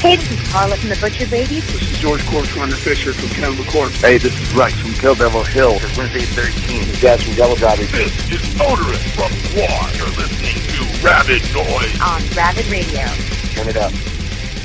Hey, this is Carla from the Butcher Babies. This is George Corner Fisher from Cannibal Corpse. Hey, this is Rex from Kill Devil Hill. It's Wednesday 13. This is Jazz from Devil Driving. This is Motorist from Quad. You're listening to RABID NOISE on RABID Radio. Turn it up.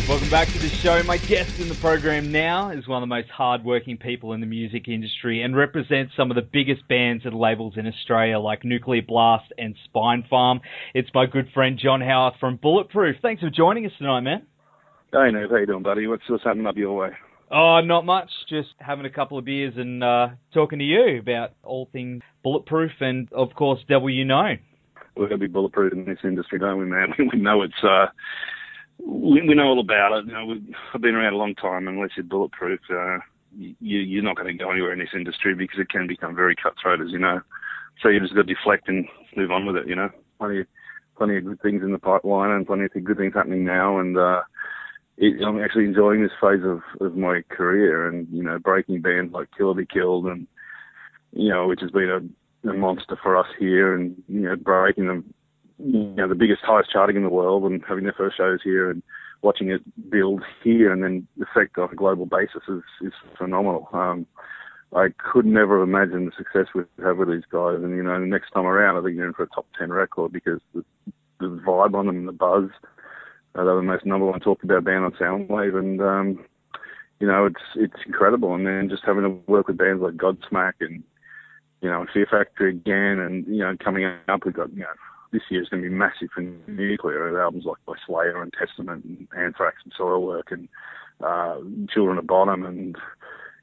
Welcome back to the show. My guest in the program now is one of the most hard-working people in the music industry and represents some of the biggest bands and labels in Australia like Nuclear Blast and Spine Farm. It's my good friend John Howarth from Bulletproof. Thanks for joining us tonight, man. Hey, Nate. How you doing, buddy? What's happening up your way? Oh, not much. Just having a couple of beers and talking to you about all things Bulletproof and, of course, Devil You Know. We're going to be bulletproof in this industry, don't we, man? We know it's... We know all about it. You know, I've been around a long time. Unless you're bulletproof, you're not going to go anywhere in this industry because it can become very cutthroat, as you know. So you just got to deflect and move on with it. You know, plenty of good things in the pipeline and plenty of good things happening now. And I'm actually enjoying this phase of my career. And you know, breaking bands like Kill or Be Killed, and you know, which has been a monster for us here, and you know, breaking them. You know, the biggest, highest charting in the world, and having their first shows here and watching it build here and then affect on a global basis is phenomenal. I could never have imagined the success we'd have with these guys. And, you know, the next time around, I think you're in for a top 10 record because the vibe on them and the buzz. They're the most number one talked about band on Soundwave. And, you know, it's incredible. And then just having to work with bands like Godsmack and, you know, Fear Factory again. And, you know, coming up, we've got, you know, this year's going to be massive for Nuclear. Albums like by Slayer and Testament and Anthrax and Soilwork and Children of Bottom, and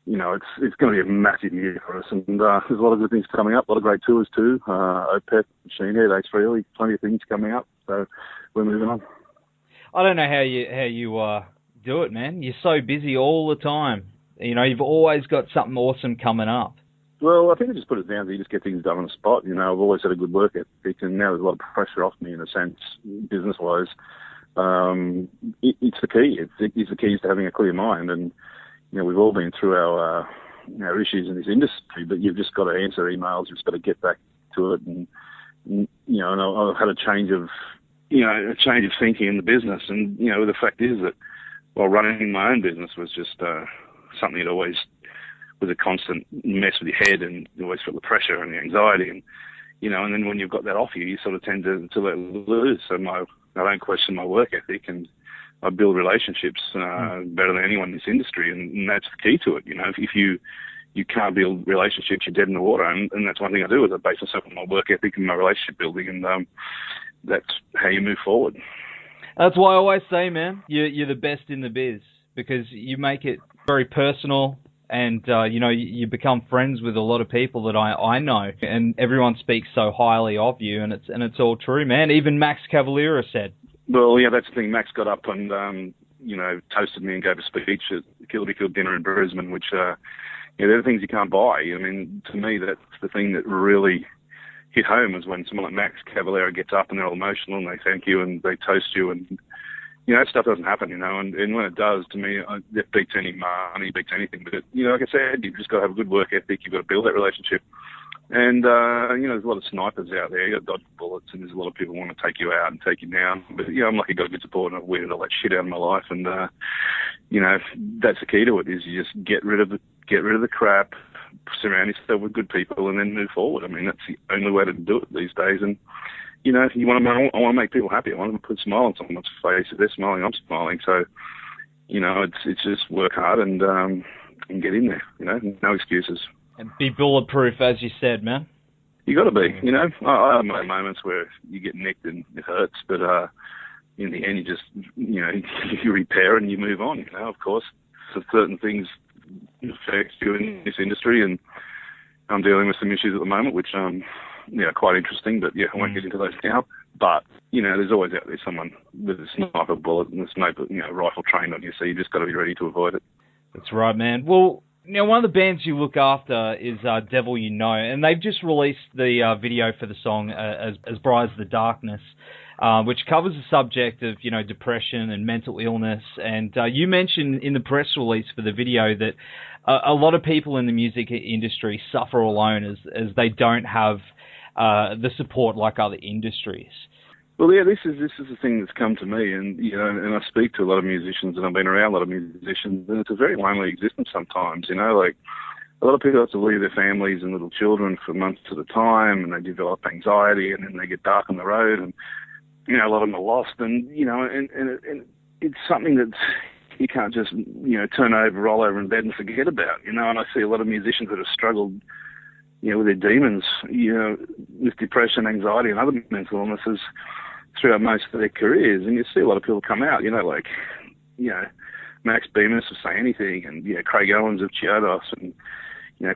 you know it's going to be a massive year for us. And there's a lot of good things coming up, a lot of great tours too. Opeth, Machine Head, Ace Frehley, plenty of things coming up. So we're moving on. I don't know how you do it, man. You're so busy all the time. You know, you've always got something awesome coming up. Well, I think I just put it down to you just get things done on the spot. You know, I've always had a good work ethic, and now there's a lot of pressure off me in a sense, business-wise. It's the key. It's the keys to having a clear mind. And, you know, we've all been through our issues in this industry, but you've just got to answer emails. You've just got to get back to it. And you know, and I've had a change of thinking in the business. And, you know, the fact is that while running my own business was just something that always was a constant mess with your head, and you always felt the pressure and the anxiety, and you know, and then when you've got that off you sort of tend to let loose. So I don't question my work ethic, and I build relationships better than anyone in this industry, and that's the key to it. You know, if you can't build relationships, you're dead in the water, and that's one thing I do is I base myself on my work ethic and my relationship building, and that's how you move forward. That's why I always say, man, you're the best in the biz because you make it very personal. And, you know, you become friends with a lot of people that I know, and everyone speaks so highly of you, and it's all true, man. Even Max Cavalera said. Well, yeah, that's the thing. Max got up and, you know, toasted me and gave a speech at the Kill or Be Killed dinner in Brisbane, which, you know, they're the things you can't buy. I mean, to me, that's the thing that really hit home is when someone like Max Cavalera gets up and they're all emotional and they thank you and they toast you, and you know, that stuff doesn't happen, you know, and when it does, to me, it beats any money, beats anything. But, you know, like I said, you've just got to have a good work ethic. You've got to build that relationship. And, you know, there's a lot of snipers out there. You've got to dodge bullets, and there's a lot of people who want to take you out and take you down. But, you know, I'm lucky I got good support, and I've weeded all that shit out of my life. And, you know, that's the key to it, is you just get rid of the crap, surround yourself with good people, and then move forward. I mean, that's the only way to do it these days. And, you know, I want to make people happy. I want to put a smile on someone's face. If they're smiling, I'm smiling. So, you know, it's just work hard and get in there. You know, no excuses. And be bulletproof, as you said, man. You got to be. You know, I have my moments where you get nicked and it hurts, but in the end, you just, you know, you repair and you move on. You know, of course, so certain things affect you in this industry, and I'm dealing with some issues at the moment, which yeah, quite interesting, but yeah, I won't get into those now. But, you know, there's always out there someone with a sniper bullet and a sniper, you know, rifle trained on you, so you just got to be ready to avoid it. That's right, man. Well, you know, one of the bands you look after is Devil You Know, and they've just released the video for the song As Bright as the Darkness, which covers the subject of, you know, depression and mental illness. And you mentioned in the press release for the video that a lot of people in the music industry suffer alone as they don't have the support like other industries. Well, yeah, this is the thing that's come to me, and and I speak to a lot of musicians, and I've been around a lot of musicians, and it's a very lonely existence sometimes. Like a lot of people have to leave their families and little children for months at a time, and they develop anxiety, and then they get dark on the road, and a lot of them are lost, and and it's something that you can't just turn over, roll over in bed, and forget about. And I see a lot of musicians that have struggled, with their demons, with depression, anxiety, and other mental illnesses throughout most of their careers, and you see a lot of people come out, like Max Bemis of Say Anything, and Craig Owens of Chiodos, and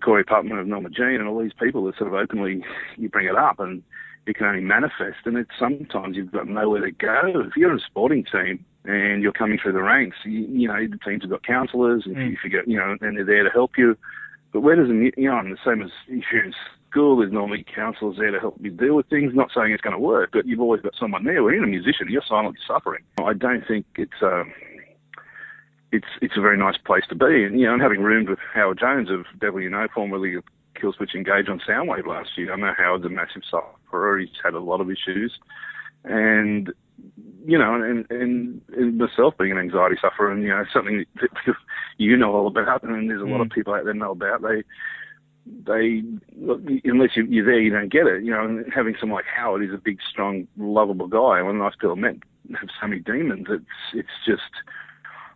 Corey Putman of Norma Jean, and all these people that sort of openly you bring it up, and it can only manifest, and it's sometimes you've got nowhere to go. If you're in a sporting team and you're coming through the ranks, the teams have got counsellors, and if you get and they're there to help you. But where does the same as if you're in school, there's normally counsellors there to help you deal with things. Not saying it's going to work, but you've always got someone there. When you're a musician, you're silently suffering. I don't think it's a very nice place to be. And having roomed with Howard Jones of Devil You Know, formerly of Killswitch Engage on Soundwave last year, I know Howard's a massive sufferer. He's had a lot of issues, and and myself being an anxiety sufferer, and something that all about, and there's a lot of people out there know about. They unless you're there, you don't get it. And having someone like Howard, he's a big, strong, lovable guy. And when nice people met have so many demons, it's just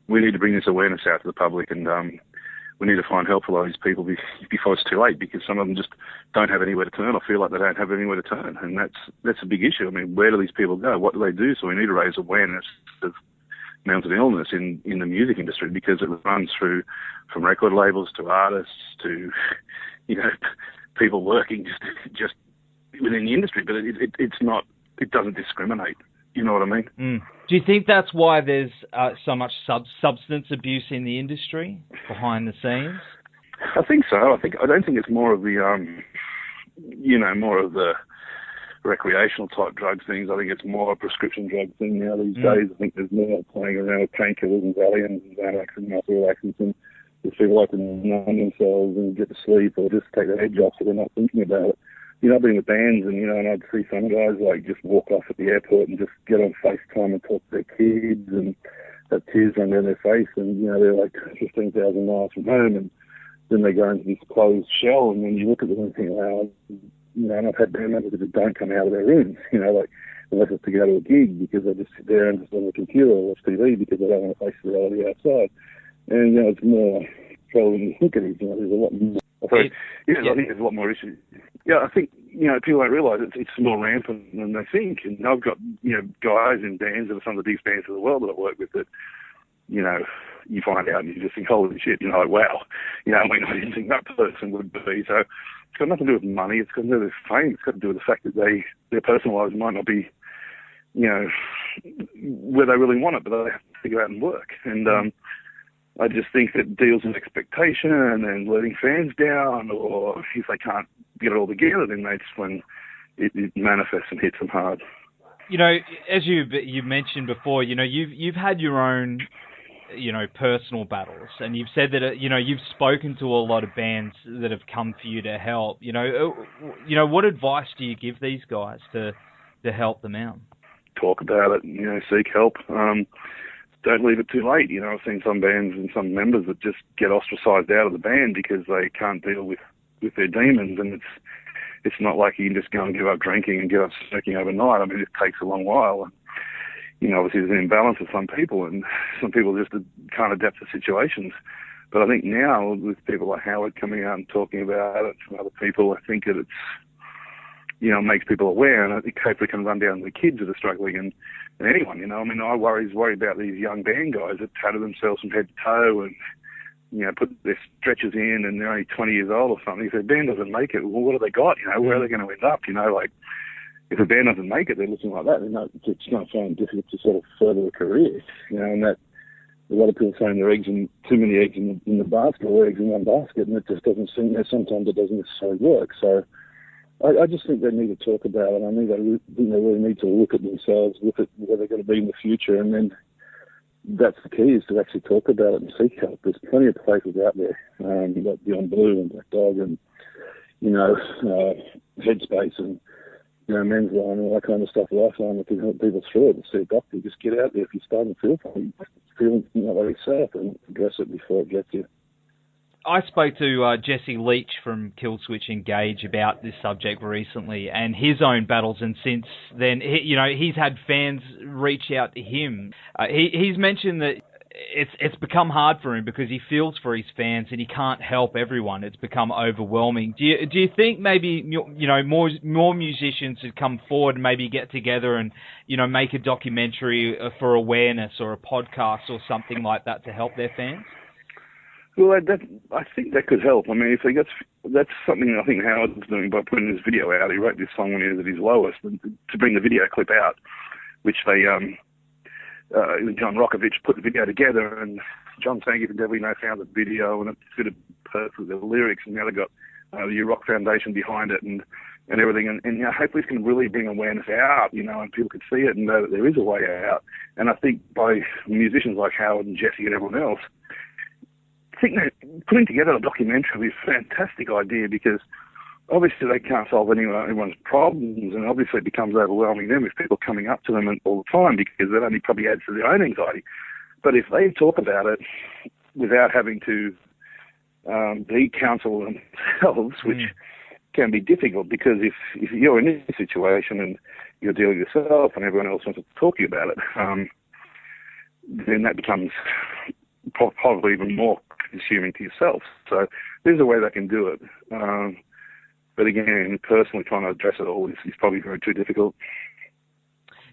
we need to bring this awareness out to the public, and we need to find help for a lot of these people before it's too late, because some of them just don't have anywhere to turn or feel like they don't have anywhere to turn, and that's a big issue. I mean, where do these people go? What do they do? So we need to raise awareness of mental illness in the music industry, because it runs through from record labels to artists to people working just within the industry, but it's not. It doesn't discriminate. You know what I mean? Mm. Do you think that's why there's so much substance abuse in the industry behind the scenes? I think so. I don't think it's more of the more of the recreational type drug things. I think it's more a prescription drug thing now these days. I think there's more playing around with painkillers and Valiums and Xanax and muscle relaxants, and people like to numb themselves and get to sleep or just take the edge off so they're not thinking about it. I've been with bands, and and I'd see some guys like just walk off at the airport and just get on FaceTime and talk to their kids and have tears run down their face, and they're like 15,000 miles from home, and then they go into this closed shell, and when you look at them and think, wow, and I've had band members that don't come out of their rooms, like unless it's to go to a gig, because they just sit there and just on the computer or watch TV because they don't want to face the reality outside. And it's more probably than you think it is. There's a lot more. I think there's a lot more issues. Yeah, I think people don't realise it's more rampant than they think. And I've got guys in bands that are some of the biggest bands in the world that I work with that you find out and you just think, holy shit, like wow, I didn't think that person would be. So it's got nothing to do with money. It's got to do with fame. It's got to do with the fact that their personal lives might not be where they really want it, but they have to figure out and work. And I just think that deals with expectation and then letting fans down, or if they can't get it all together, then that's when it manifests and hits them hard. As you mentioned before, you've had your own, personal battles, and you've said that, you've spoken to a lot of bands that have come for you to help. What advice do you give these guys to help them out? Talk about it, seek help. Don't leave it too late. I've seen some bands and some members that just get ostracised out of the band because they can't deal with their demons, and it's not like you can just go and give up drinking and give up smoking overnight. I mean, it takes a long while. And, obviously there's an imbalance with some people, and some people just can't adapt to situations. But I think now with people like Howard coming out and talking about it, and other people, I think that it's, makes people aware, and I think hopefully can run down the kids that are struggling and anyone, I mean, I worry about these young band guys that tattoo themselves from head to toe and, put their stretchers in, and they're only 20 years old or something. If their band doesn't make it, well, what have they got? Where are they going to end up? Like, if a band doesn't make it, they're looking like that, then it's going to find difficult to sort of further a career, and that a lot of people saying they're too many eggs in the basket, or eggs in one basket, and it just doesn't seem, sometimes it doesn't necessarily work. So I just think they need to talk about it. I think they really need to look at themselves, look at where they're going to be in the future, and then that's the key, is to actually talk about it and seek help. There's plenty of places out there, like Beyond Blue and Black Dog and, Headspace and, men's line, all that kind of stuff, lifeline that can help people through it. See a doctor, just get out there if you're starting to feel something, like yourself, and address it before it gets you. I spoke to Jesse Leach from Killswitch Engage about this subject recently and his own battles, and since then, he's had fans reach out to him. He's mentioned that it's become hard for him because he feels for his fans and he can't help everyone. It's become overwhelming. Do you think maybe more musicians should come forward and maybe get together and make a documentary for awareness or a podcast or something like that to help their fans? Well, I think that could help. I mean, that's something I think Howard's doing by putting this video out. He wrote this song when he was at his lowest, and to bring the video clip out, which they John Rokovich put the video together, and John Sangy from Devil You Know found the video, and it fitted perfectly with the lyrics, and now they've got the Rock Foundation behind it and everything, and hopefully it's going to really bring awareness out, and people can see it and know that there is a way out. And I think by musicians like Howard and Jesse and everyone else, I think that putting together a documentary is a fantastic idea, because obviously they can't solve anyone's problems, and obviously it becomes overwhelming them with people coming up to them all the time, because that only probably adds to their own anxiety. But if they talk about it without having to be counsel themselves, which can be difficult, because if you're in this situation and you're dealing with yourself and everyone else wants to talk to you about it, then that becomes probably even more consuming to yourself. So there's a way they can do it. But again, personally trying to address it all is probably very too difficult.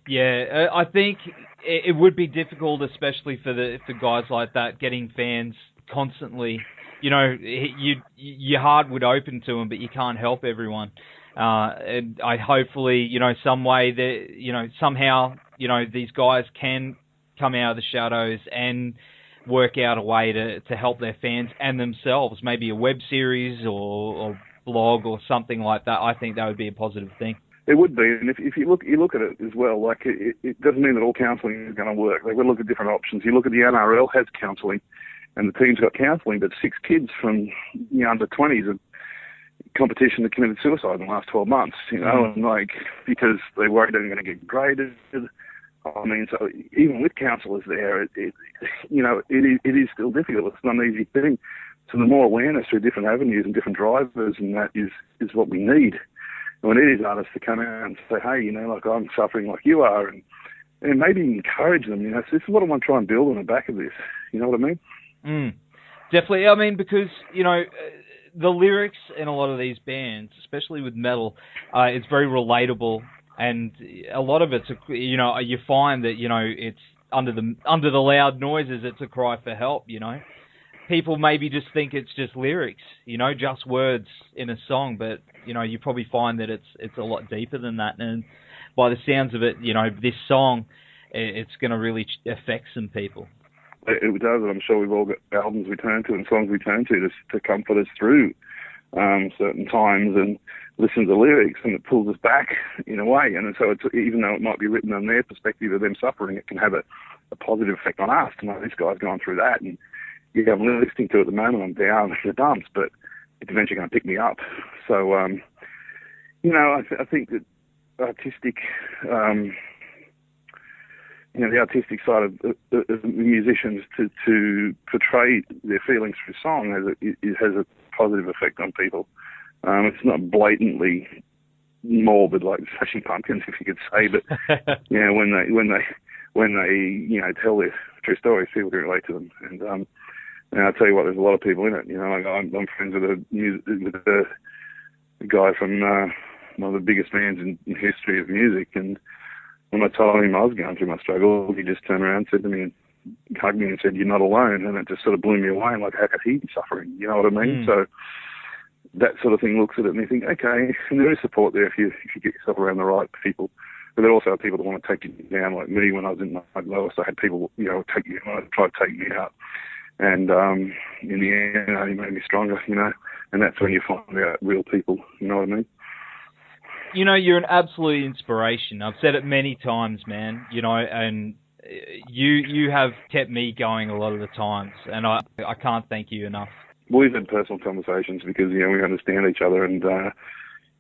Yeah, I think it would be difficult, especially for guys like that, getting fans constantly. Your heart would open to them, but you can't help everyone. And I hopefully, some way that, somehow, these guys can come out of the shadows and work out a way to help their fans and themselves, maybe a web series or blog or something like that. I think that would be a positive thing. It would be, and if you look at it as well, like it doesn't mean that all counselling is going to work. They've got to look at different options. You look at the NRL has counselling, and the team's got counselling, but 6 kids from under 20s of competition that committed suicide in the last 12 months, and because they're worried they're going to get graded. I mean, so even with counsellors there, it is still difficult. It's not an easy thing. So the more awareness through different avenues and different drivers, and that is what we need. And we need these artists to come out and say, hey, I'm suffering like you are, and maybe encourage them. This is what I want to try and build on the back of this. You know what I mean? Definitely. I mean, because, the lyrics in a lot of these bands, especially with metal, it's very relatable. And a lot of it's, you find that, it's under the loud noises, it's a cry for help, People maybe just think it's just lyrics, just words in a song, but, you probably find that it's a lot deeper than that. And by the sounds of it, this song, it's going to really affect some people. It does, and I'm sure we've all got albums we turn to and songs we turn to comfort us through certain times and listen to the lyrics, and it pulls us back in a way. And so even though it might be written on their perspective of them suffering, it can have a positive effect on us to know this guy's gone through that. And I'm listening to it at the moment, I'm down in the dumps, but it's eventually going to pick me up. So, I think that artistic, the artistic side of musicians to portray their feelings through song has a positive effect on people. It's not blatantly morbid like Smashing Pumpkins, if you could say, but when they tell their true stories, people can relate to them. And I'll tell you what, there's a lot of people in it. I'm friends with a guy from one of the biggest bands in history of music, and when I told him I was going through my struggle, he just turned around and said to me, hugged me and said, "You're not alone." And it just sort of blew me away. Like, how could he be suffering? You know what I mean? So that sort of thing looks at it and you think, okay, and there is support there if you get yourself around the right people. But there also are people that want to take you down, like me when I was in my lowest. I had people, try to take me out. And in the end, it only made me stronger, and that's when you find out real people, you know what I mean? You're an absolute inspiration. I've said it many times, man, and you have kept me going a lot of the times, and I can't thank you enough. We've had personal conversations because, we understand each other, and,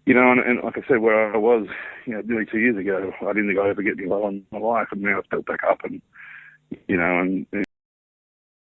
You know, and like I said, where I was, you know, nearly 2 years ago, I didn't think I'd ever get any lower in my life, and now it's built back up, and you know, and